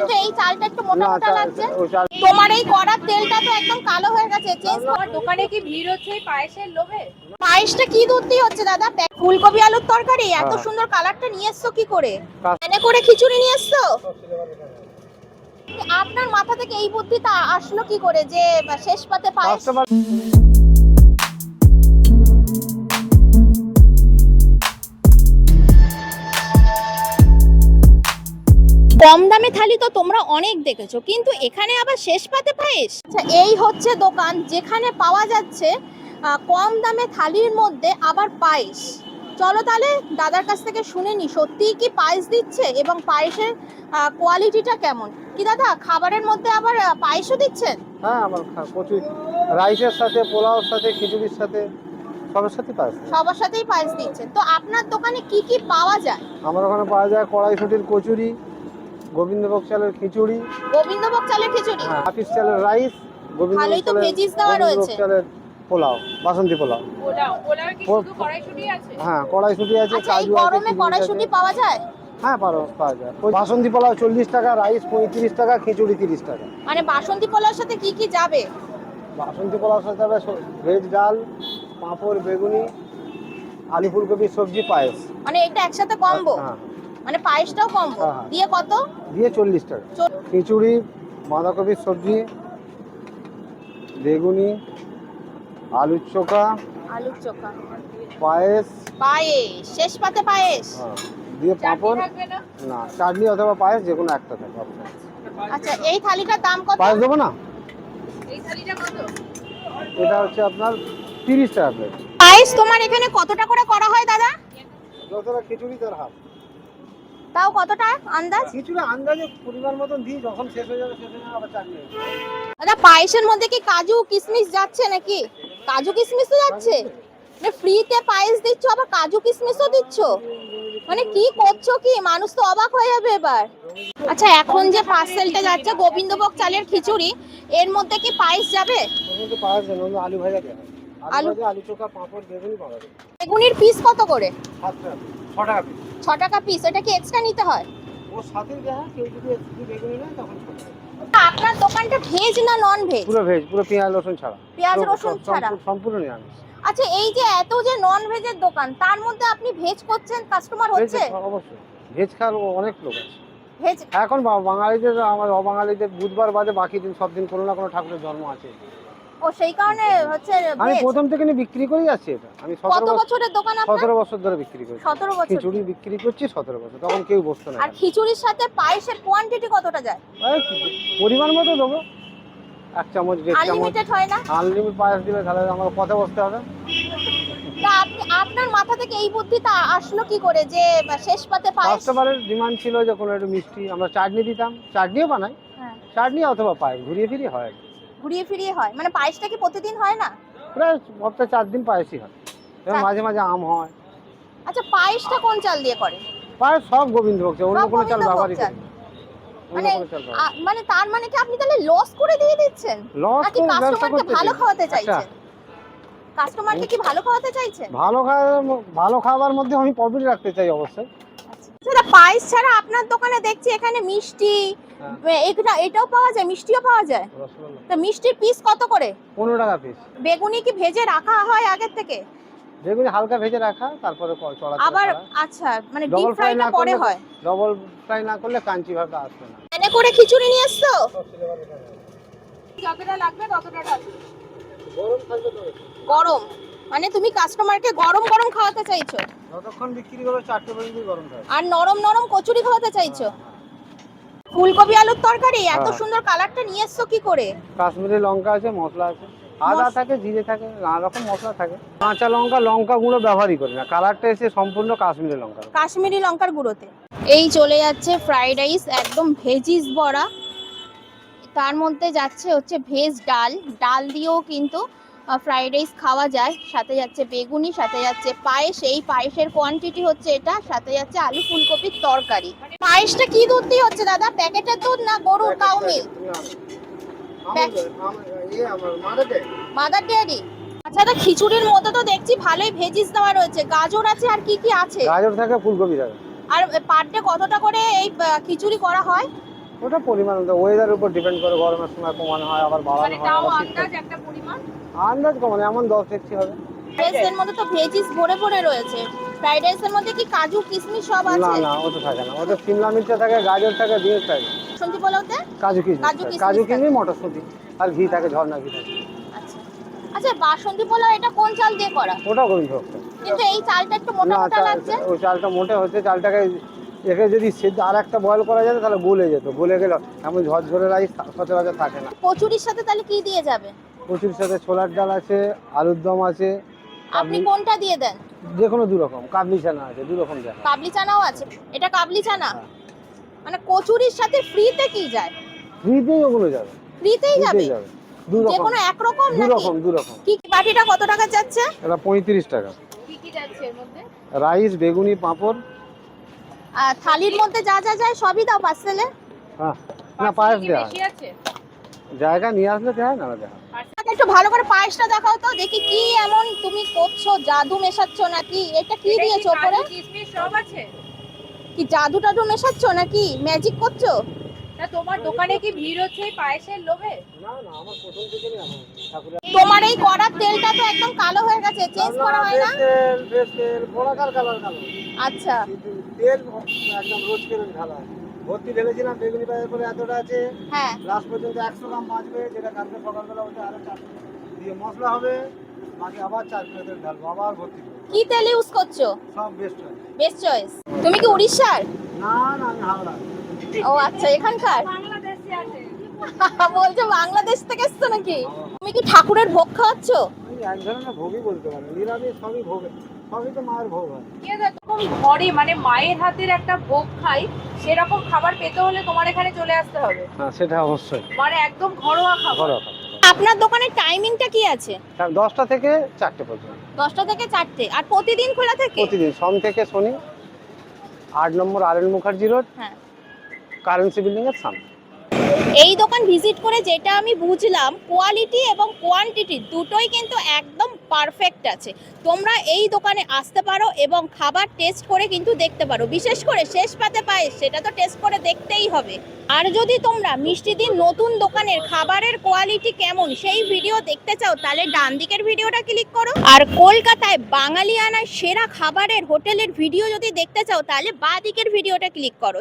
কিন্তু এই চালটা একটু মোটা মোটা লাগছে। তোমার এই কড়ার তেলটা তো একদম কালো হয়ে গেছে, চেঞ্জ কর। দোকানে কি ভিড় হচ্ছে পায়েসের লোভে? পায়েসটা কি দুধ দিয়ে হচ্ছে দাদা? ফুলকপি আলুর তরকারি, এত সুন্দর কালারটা নিয়ে এসছো কি করে? এনে করে খিচুড়ি নিয়ে এসছো? আপনার মাথা থেকে এই বুদ্ধিটা আসলো কি করে যে শেষ পাতে পায়েস? কম দামে থালি তো তোমরা অনেক দেখেছো, কিন্তু এখানে আবার শেষ পাতে পায়েস। আচ্ছা, এই হচ্ছে দোকান যেখানে পাওয়া যাচ্ছে কম দামে থালির মধ্যে আবার পায়েস। চলো তাহলে দাদার কাছ থেকে শুনে নি সত্যিই কি পায়েস দিচ্ছে এবং পায়েসের কোয়ালিটিটা কেমন। কি দাদা, খাবারের মধ্যে আবার পায়েসও দিচ্ছেন? হ্যাঁ, আমার কচুরি রাইসের সাথে, পোলাওর সাথে, খিচুড়ির সাথে, সবার সাথে পায়েস। সবার সাথেই পায়েস দিচ্ছেন। তো আপনার দোকানে কি কি পাওয়া যায়? আমার ওখানে পাওয়া যায় কড়াইশুঁটির কচুরি, গোবিন্দভোগ চালের খিচুড়ি, গোবিন্দভোগ চালের খিচুড়ি, আপিস চালের রাইস, ভালোই তো ভেজিস দেওয়া রয়েছে। চালের পোলাও, বাসন্তী পোলাও। পোলাও কি শুধু কড়াইশুঁটি আছে? হ্যাঁ, কড়াইশুঁটি আছে, আচ্ছা, এই কাজু আছে। গরমে কড়াইশুঁটি পাওয়া যায়? হ্যাঁ, পাওয়া যায়। বাসন্তী পোলাও 40 টাকা, রাইস 35 টাকা, খিচুড়ি 30 টাকা। মানে বাসন্তী পোলাওর সাথে কি কি যাবে? বাসন্তী পোলাওর সাথে হবে ভেজ ডাল, পাঁপড়, বেগুনি, আলু ফুলকপির সবজি, পায়েস। মানে এটা একসাথে কম্বো? হ্যাঁ, মানে পায়েসটাও কম্বো হ্যাঁ। দিয়ে কত? দিয়ে 40 টাকা। খিচুড়ি, বাঁধাকপির সবজি, বেগুনি, আলুর চোখা, আলুর চোখা, পায়েস। পায়েস, শেষ পাতে পায়েস। হ্যাঁ, দিয়ে পাঁপড়। থাকবে না? না, চাটনি অথবা পায়েস যে কোনো একটা থাকে। আচ্ছা, এই থালিটার দাম কত? পায়েস দেবো না? এই থালিটা কত? এটা হচ্ছে আপনার 30 টাকা প্লেট। পায়েস তোমার এখানে কতটা করে করা হয় দাদা? যতটা খিচুড়ি তার হাফ। তাও কতটা আন্দাজ? খিচুড়ি আন্দাজে পরিমাণ মতন দিই, যখন শেষ হয়ে যাবে আবার চাটনি হবে। দাদা, পায়েসের মধ্যে কি কাজু কিশমিশ যাচ্ছে নাকি? কাজু কিশমিশও যাচ্ছে? মানে ফ্রিতে পায়েস দিচ্ছ আবার কাজু কিশমিশও দিচ্ছ? মানে কি করছো কি? মানুষ তো অবাক হয়ে যাবে এবার। আচ্ছা, এখন যে পার্সেলটা যাচ্ছে গোবিন্দভোগ চালের খিচুড়ি, এর মধ্যে কি পায়েস যাবে? ওর মধ্যে পায়েস দেন, আলু ভাজা দেন। আলু ভাজা, আলু চোখা, পাঁপড়, বেগুনি পাওয়া যাবে। বেগুনির পিস কত করে? 7 টাকা, 6 টাকা পিস। 6 টাকা পিস। এটা কি এক্সট্রা নিতে হয়? ওর সাথে দেওয়া, কেউ যদি শুধু বেগুনি নেয় তখন 6 টাকা। আপনার দোকানটা ভেজ না নন ভেজ? পুরো ভেজ, পুরো পেঁয়াজ রসুন ছাড়া। পেঁয়াজ রসুন ছাড়া? সম্পূর্ণ নিরামিষ। আচ্ছা, এই যে এত যে নন ভেজের দোকান, তার মধ্যে আপনি ভেজ করছেন, কাস্টমার হচ্ছে? অবশ্যই ভেজ খাওয়ার অনেক লোক আছে ভেজ এখন। বাঙালিদের, আমার অবাঙালিদের বুধবার বাদে বাকি দিন সব দিন কোনো না কোনো ঠাকুরের জন্ম আছে। ও, সেই কারণে হচ্ছে আমি ভেজ। প্রথম থেকে বিক্রি করেই যাচ্ছি এটা। আমি কত বছরের দোকান আপনার? 17 বছর ধরে বিক্রি করছি। 17 বছর খিচুড়ি বিক্রি করছি 17 বছর, তখন কেউ বসতো না। আর খিচুড়ির সাথে পায়েসের কোয়ান্টিটি কতটা যায়? পরিমাণ মতো দেবো, 1 চামচ 1.5 চামচ। আনলিমিটেড হয় না? আনলিমিটেড পায়েস দিবে, তাহলে আমার পথে বসতে হবে। তা আপনার মাথা থেকে এই বুদ্ধিটা আসলো কি করে যে শেষ পাতে পায়েস? কাস্টমারের ডিমান্ড ছিল যে কোনো একটু মিষ্টি, আমরা চাটনি দিতাম, চাটনিও বানাই। হ্যাঁ, চাটনি অথবা পায়েস ঘুরিয়ে ফিরিয়ে হয়। ঘুরিয়ে ফিরিয়ে হয়। মানে পায়েসটা কি প্রতিদিন হয় না? প্রায় সপ্তাহে 4 দিন পায়েসই হয়, এবং মাঝে মাঝে আম হয়। আচ্ছা, পায়েসটা কোন চাল দিয়ে করে? পায়েস সব গোবিন্দভোগ চাল, অন্য সব কোনো চাল গোবিন্দভোগ ব্যবহারই চাল। করি না। মানে মানে তার মানে কি আপনি তাহলে লস করে দিয়ে দিচ্ছেন? লস নাকি করে ব্যবসা কাস্টমারকে করতে ভালো দিই। খাওয়াতে আচ্ছা, চাইছেন? কাস্টমারকে কি ভালো খাওয়াতে চাইছেন? ভালো খাবার মধ্যে আমি প্রফিট রাখতে চাই অবশ্যই। আচ্ছা, পায়েস ছাড়া আপনার দোকানে দেখছি এখানে মিষ্টি, এটাও পাওয়া যায়, মিষ্টিও পাওয়া যায়। তো মিষ্টির পিস কত করে? 15 টাকা পিস। বেগুনি কি ভেজে রাখা হয় আগের থেকে? বেগুনি হালকা ভেজে রাখা, তারপরে চড়া আবার আচ্ছা, মানে ডিপ ফ্রাইটা পরে হয়? ডবল ফ্রাই না করলে কাঞ্চি ভাবে আসবে না। এনে করে খিচুড়ি নিয়ে এসছো? যতটা লাগবে ততটা ঢালবে। গরম থাকবে তো। গরম মানে তুমি কাস্টমারকে গরম গরম খাওয়াতে চাইছো? যতক্ষণ বিক্রি করবে 4টে পর্যন্ত গরম থাকবে। আর নরম নরম কচুরি খাওয়াতে চাইছো? ফুলকপি আলুর তরকারি, এত সুন্দর কালারটা নিয়ে এসছো কি করে? কাশ্মীরি লঙ্কা আছে, মশলা আছে, আদা থাকে, জিরে থাকে, নানা রকম মশলা থাকে। কাঁচা লঙ্কা গুঁড়ো ব্যবহারই করি না, কালারটা এসে সম্পূর্ণ কাশ্মীরি লঙ্কা। কাশ্মীরি লঙ্কার গুঁড়োতে। এই চলে যাচ্ছে ফ্রাইড রাইস, একদম ভেজিস ভরা। তার মধ্যে যাচ্ছে হচ্ছে ভেজ ডাল, ডাল দিয়েও কিন্তু ফ্রাইড রাইস খাওয়া যায়। সাথে যাচ্ছে বেগুনি, সাথে যাচ্ছে পায়েস, এই পায়েসের কোয়ান্টিটি হচ্ছে এটা, সাথে যাচ্ছে আলু ফুলকপির তরকারি। পায়েসটা কি দুধ দিয়ে হচ্ছে দাদা? প্যাকেটের দুধ না গরুর কাউ মিল্ক? Mother dairy. আচ্ছা, তো খিচুড়ির মধ্যে তো দেখছি ভালোই ভেজিস দেওয়া রয়েছে, গাজর আছে, আর কি কি আছে? গাজর থাকে, ফুলকপি থাকে। আর পার ডে কতটা করে এই খিচুড়ি করা হয়? ওটা পরিমাণ ওয়েদারের উপর ডিপেন্ড করে, গরমের সময় কমানো হয় আবার বাড়ানো মানে হয় তাও আবার আন্দাজ শীতকালে একটা পরিমাণ। আন্দাজ কমানো এমন 10 দেখছি হবে। ভেজের মধ্যে তো ভেজিস ভরে ভরে রয়েছে। ফ্রাইড রাইসের মধ্যে কি কাজু কিশমিশ সব না আছে? না ওটা থাকে না, ওটা সিমলা মির্চা থাকে, গাজর থাকে, বিনস থাকে, শুনছি পোলাওতে কাজু কিশমিশ কাজু থাকে, কিশমিশ কাজু থাকে। কিশমিশ মটরশুঁটি আর ঘি থাকে, ঝর্ণা ঘি থাকে। আচ্ছা আচ্ছা, বাসন্তী পোলাও এটা কোন চাল দিয়ে করা? ওটা গোবিন্দভোগ। কিন্তু এই চালটা একটু মোটা না মোটা লাগছে। ওই চালটা মোটে হচ্ছে, চালটাকে একে যদি সেদ্ধ আর একটা বয়েল করা যেত তাহলে গলে যেত, গলে গেলে এমন ঝরঝরে রাইস সচরাচর থাকে না। কচুরির সাথে তাহলে কি দিয়ে যাবে? কচুর সাথে ছোলার ডাল আছে, আলুর দম আছে, আপনি কোনটা দিয়ে দেন? যে কোনো দু রকম, কাবলি চানা আছে, দু রকম দেয়। কাবলি চানাও আছে? এটা কাবলি চানা? হ্যাঁ। মানে কচুরির সাথে ফ্রিতে কি যায়? ফ্রিতেই ওগুলো যাবে, ফ্রিতেই যাবে? ফ্রিতেই যাবে, দু যে রকম, কোনো এক রকম দু নাকি? রকম, দু রকম। কি বাটিটা কত টাকা যাচ্ছে? এটা 35 টাকা। কি কি যাচ্ছে এর মধ্যে? রাইস, বেগুনি, পাঁপড়। আর থালির মধ্যে যা যা যায় সবই দাও পার্সেলে? হ্যাঁ, না পায়েস কি দেওয়া বেশি হয়, আছে? জায়গা নিয়ে আসলে দেয় না দেয়। একটু ভালো করে পায়েসটা দেখাও তো দেখি, কি এমন তুমি করছো, জাদু মেশাচ্ছ নাকি? এটা কি এটা দিয়েছো উপরে? কাজু কিশমিশ সব আছে? কি জাদু টাদু মেশাচ্ছ নাকি ম্যাজিক করছো? তা তোমার দোকানে কি ভিড় হচ্ছে এই পায়েসের লোভে? না না, আমার প্রথম থেকে ঠাকুরের তোমার এই কড়ার তেলটা তো একদম কালো হয়ে গেছে, চেঞ্জ করা হয় না? তেল গোলাকার কালার কালো, আচ্ছা কিন্তু তেল একদম রোজ করে ঢালা হয়। ভর্তি ঢেলেছিলাম বেগুনি পায়ের পরে এতটা আছে, হ্যাঁ। লাস্ট পর্যন্ত 100 গ্রাম বাঁচবে, যেটা কালকে সকালবেলা ওটা আরো 4 দিয়ে মশলা হবে, বাকি আবার 4 কিলো তেল ঢালবো, আবার ভর্তি করবো। কি তেল ইউজ করছো? সব বেস্ট হয়। Best choice. তুমি কি উড়িষ্যার? না না, আমি হাওড়া। ও আচ্ছা, এখানকার। বাংলাদেশে আছে। বলছো বাংলাদেশ থেকে এসছো নাকি? তুমি কি ঠাকুরের ভোগ খাওয়াচ্ছো? আমি এক ধরনের ভোগই বলতে পারি, নিরামিষ সবই ভোগ, সবই তো মায়ের ভোগ হয়। এরকম ঘরে মানে মায়ের হাতের একটা ভোগ খাই, সেরকম খাবার পেতে হলে তোমার এখানে চলে আসতে হবে। হ্যাঁ সেটা অবশ্যই, মানে একদম ঘরোয়া খাবার। ঘরোয়া খাবার। আপনার দোকানের টাইমিংটা কি আছে? 10টা থেকে 4টে পর্যন্ত, 10টা থেকে 4টে। আর প্রতিদিন খোলা থাকে? প্রতিদিন, সোম থেকে শনি। 8 নম্বর আর.এন. মুখার্জি রোড, হ্যাঁ। কারেন্সি বিল্ডিং এর সামনে। এই দোকান ভিজিট করে যেটা আমি বুঝলাম, কোয়ালিটি এবং কোয়ান্টিটি দুটোই কিন্তু একদম পারফেক্ট আছে। তোমরা এই দোকানে আসতে পারো এবং খাবার টেস্ট করে কিন্তু দেখতে পারো। বিশেষ করে শেষ পাতে পায়েস, সেটা তো টেস্ট করে দেখতেই হবে। আর যদি তোমরা মিষ্টি দিন নতুন দোকানের খাবারের কোয়ালিটি কেমন সেই ভিডিও দেখতে চাও, তাহলে ডান দিকের ভিডিওটা ক্লিক করো। আর কলকাতায় বাঙালিয়ানার সেরা খাবারের হোটেলের ভিডিও যদি দেখতে চাও, তাহলে বাঁ দিকের ভিডিওটা ক্লিক করো।